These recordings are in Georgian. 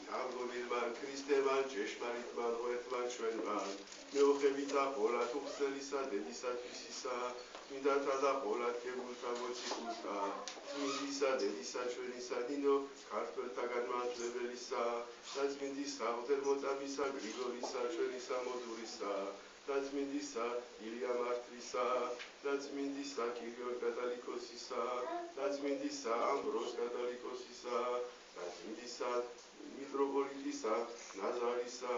თამრობილმან ქრისტემან ჭეშმარიტმან ღმერთმან ჩვენმან მეუღებითა ყოლად უხსნელისა დედისათვისისა მინდათა და ყოლად ქებულთა მოციქულთა წმინდისა დედისა ჩვენისა ნინო ქართველთა განმანათლებელისა და წმინდისა ღვთისმოწამისა გრიგორისა ჩვენისა მოდურისა და წმინდისა ილია მართლისა და წმინდისა კირიოლ კათოლიკოსისა და წმინდისა ამბროს კათოლიკოსისა და წმინდისა მიტროპოლიტისა ნაზარისა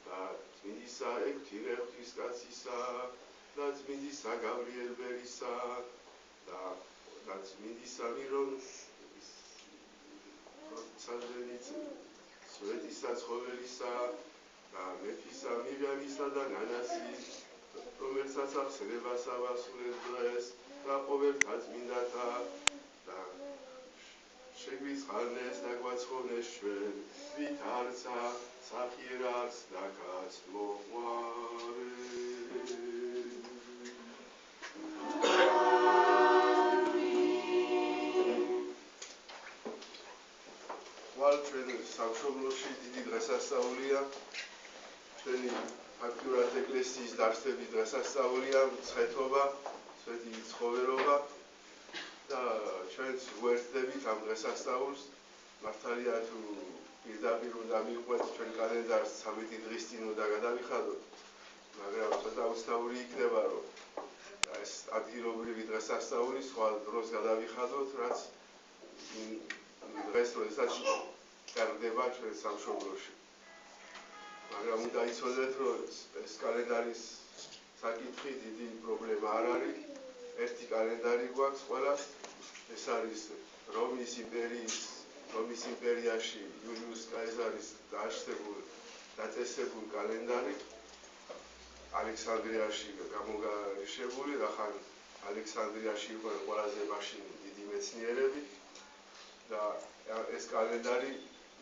და წმინდისა ექვთიმე ღვთისკაცისა და წმინდისა გაბრიელ ბერისა და წმინდისა მირონ სვეტისა ცხოველისა და მეფისა მირიანისა და ნანასი რომელსაც ახსენებას ავასრულებს დღეს და ყოველთა წმინდათა და შეგვიწყალნეს და გვაცხოვნეს ჩვენ ვით არცა სახიერაც და კაც მოყვარე ჩვენ სამშობლოში დიდი დღესასწაულია ჩვენი ფაქტურად ეკლესიის დაარსების დღესასწაულია მცხეთობა სვეტი ცხოველობა და ჩვენც ვუერთდებით ამ დღესასწაულს მართალია თუ პირდაპირ უნდა მიყვეთ ჩვენ კალენდარს 13 დღის წინ უნდა გადავიხადოთ მაგრამ ცოტა უცნაური იქნება რომ ეს ადგილობრივი დღესასწაული სხვა დროს გადავიხადოთ რაც დღეს როდესაც ტარდება ჩვენ სამშობლოში. მაგრამ უნდა იცოდეთ, რომ ეს კალენდარის საკითხი დიდი პრობლემა არ არის. ერთი კალენდარი გვაქვს ყველას. ეს არის რომის იმპერიაში იულიუს კაიზარის დაწესებული კალენდარი. ალექსანდრიაში გამოგარიშებული, რახან ალექსანდრიაში იყვნენ ყველაზე მაშინ დიდი მეცნიერები და ეს კალენდარი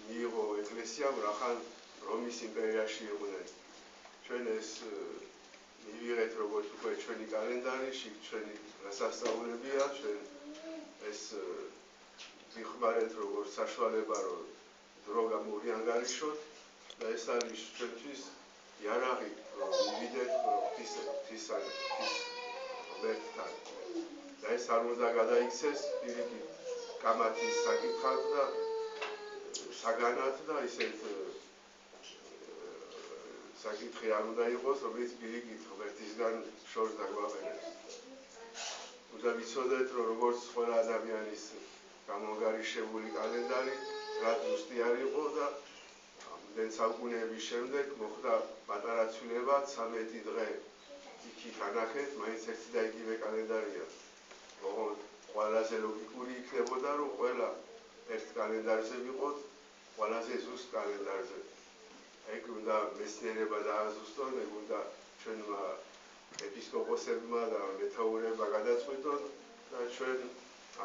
მიიღო ეკლესიამ, რახან რომის იმპერიაში იყვნენ. ჩვენ ეს მივიღეთ როგორც უკვე ჩვენი კალენდარი, ჩვენი დღესასწაულებია, ჩვენ ეს ვიხმარეთ როგორც საშუალება, რომ დრო გამოგვიანგარიშოთ და ეს არის ჩვენთვის იარაღი, რომ მივიდეთ ღვთის ღმერთთან. და ეს არ უნდა გადაიქცეს პირიქით კამათის საკითხად და საგანად და ისეთ საკითხი არ უნდა იყოს, რომელიც პირიქით ღმერთისგან შორს დაგვაყენებს. უნდა ვიცოდეთ, რომ როგორც ყველა ადამიანის გამოგარიშებული კალენდარი, რაც ზუსტი არ იყო და ამდენ საუკუნეების შემდეგ მოხდა პატარა ცვლილება 13 დღე იქით ანახეთ, მაინც ერთი და იგივე კალენდარია. ოღონდ ყველაზე ლოგიკური იქნებოდა, რომ ყველა ერთ კალენდარზე ვიყოთ, ყველაზე ზუსტ კალენდარზე. ეგ უნდა მეცნიერება დააზუსტონ, ეგ უნდა ჩვენმა ეპისკოპოსებმა და მეთაურებმა გადაწყვიტონ და ჩვენ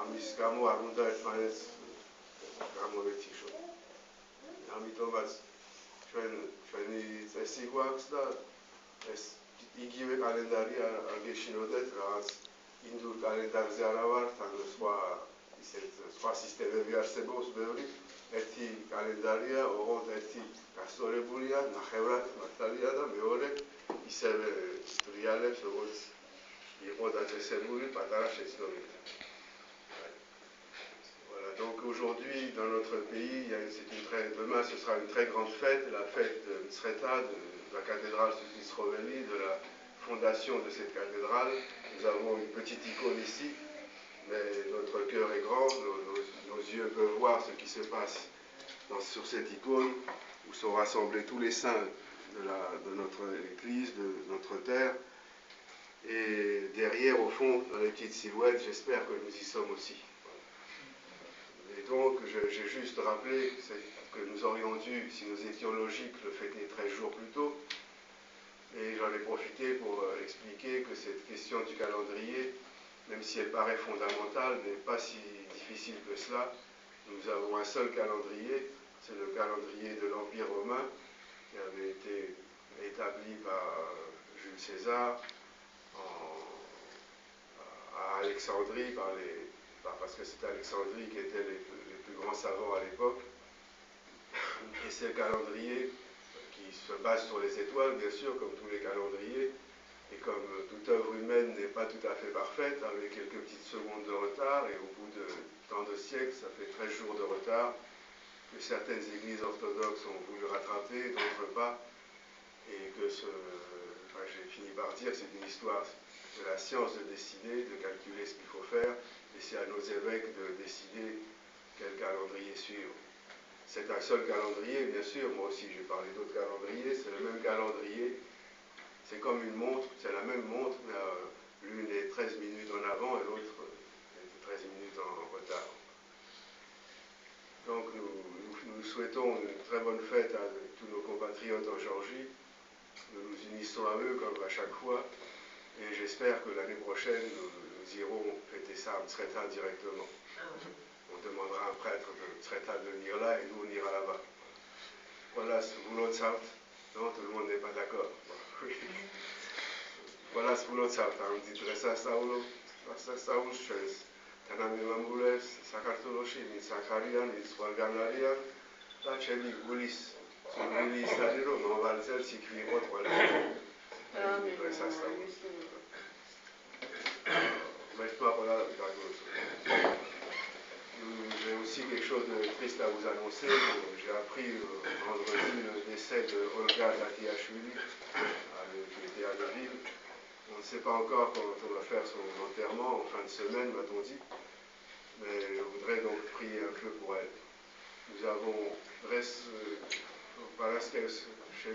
ამის გამო არ უნდა ერთმანეთს გამოვეთიშოთ. ამიტომაც ჩვენი წესი გვაქვს და ეს იგივე კალენდარი არ გეშინოდეთ, რაღაც ინდურ კალენდარზე არა ვართ, ან სხვა სისტემები არსებობს ბევრი. ერთი კალენდარია, ოღონდ ერთი გასწორებულია, ნახევრად მართალია და მეორე ისევე რეალებს, როგორც იყო დაწესებული პატარა შეცდომით. Voilà, donc aujourd'hui, dans notre pays, demain ce sera une très grande fête, la fête de Mtskheta, de la cathédrale Sfis-Rovelli, de la fondation de cette cathédrale. Nous avons une petite icône ici, mais notre cœur est grand, nos yeux peuvent voir ce qui se passe sur cette icône, où sont rassemblés tous les saints de notre église, de notre terre. Et derrière, au fond, dans les petites silhouettes, j'espère que nous y sommes aussi. Et donc, j'ai juste rappelé que nous aurions dû, si nous étions logiques, le fêter 13 jours plus tôt. Et j'en ai profité pour expliquer que cette question du calendrier, même si elle paraît fondamentale, n'est pas si difficile que cela. Nous avons un seul calendrier, c'est le calendrier de l'Empire romain, qui avait été établi par Jules César à Alexandrie, parce que c'était Alexandrie qui était les plus grands grands savants à l'époque. Et c'est le calendrier qui se base sur les étoiles, bien sûr, comme tous les calendriers. Et comme toute œuvre humaine n'est pas tout à fait parfaite, avec quelques petites secondes de retard, et au bout de tant de siècles, ça fait 13 jours de retard, que certaines églises orthodoxes ont voulu rattraper, d'autres pas, et que j'ai fini par dire, c'est une histoire de la science de décider, de calculer ce qu'il faut faire, et c'est à nos évêques de décider quel calendrier suivre. C'est un seul calendrier, bien sûr, moi aussi j'ai parlé d'autres calendriers, c'est le même calendrier, c'est comme une montre, c'est la même montre, mais l'une est 13 minutes en avant et l'autre est 13 minutes en retard. Donc nous souhaitons une très bonne fête à tous nos compatriotes en Géorgie. Nous nous unissons à eux comme à chaque fois. Et j'espère que l'année prochaine, nous irons fêter ça à Mtsreta directement. On demandera à un prêtre de Mtsreta de venir là et nous on ira là-bas. Voilà ce boulot de Saut. Non, tout le monde n'est pas d'accord. Voilà ce boulot de Saut. On dit Dressa Saulo, Tanami Mamoules, Sakartoloshi, Mitsakarian, Mitswalganarian, Tachemi Goulis. Celui Sadiro, mais on va le dire, c'est qu'il autre, voilà. Dressa Saulo. Maintenant, voilà, j'ai aussi quelque chose de triste à vous annoncer. J'ai appris vendredi le décès de Olga Datiashvili, qui était à Lviv. On ne sait pas encore quand on va faire son enterrement, en fin de semaine, m'a-t-on dit. Mais je voudrais donc prier un peu pour elle. Nous avons chez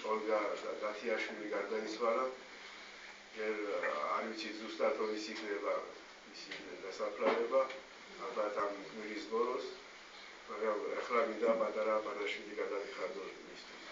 Olga Datiashvili Gardanisvala. Არის ზუსტად ის იქნება ისი დასაფლავება ალბათ ამ კვირის ბოლოს, მაგრამ ახლა მინდა პატარა პანაშვილი გადავიხადო მისთვის.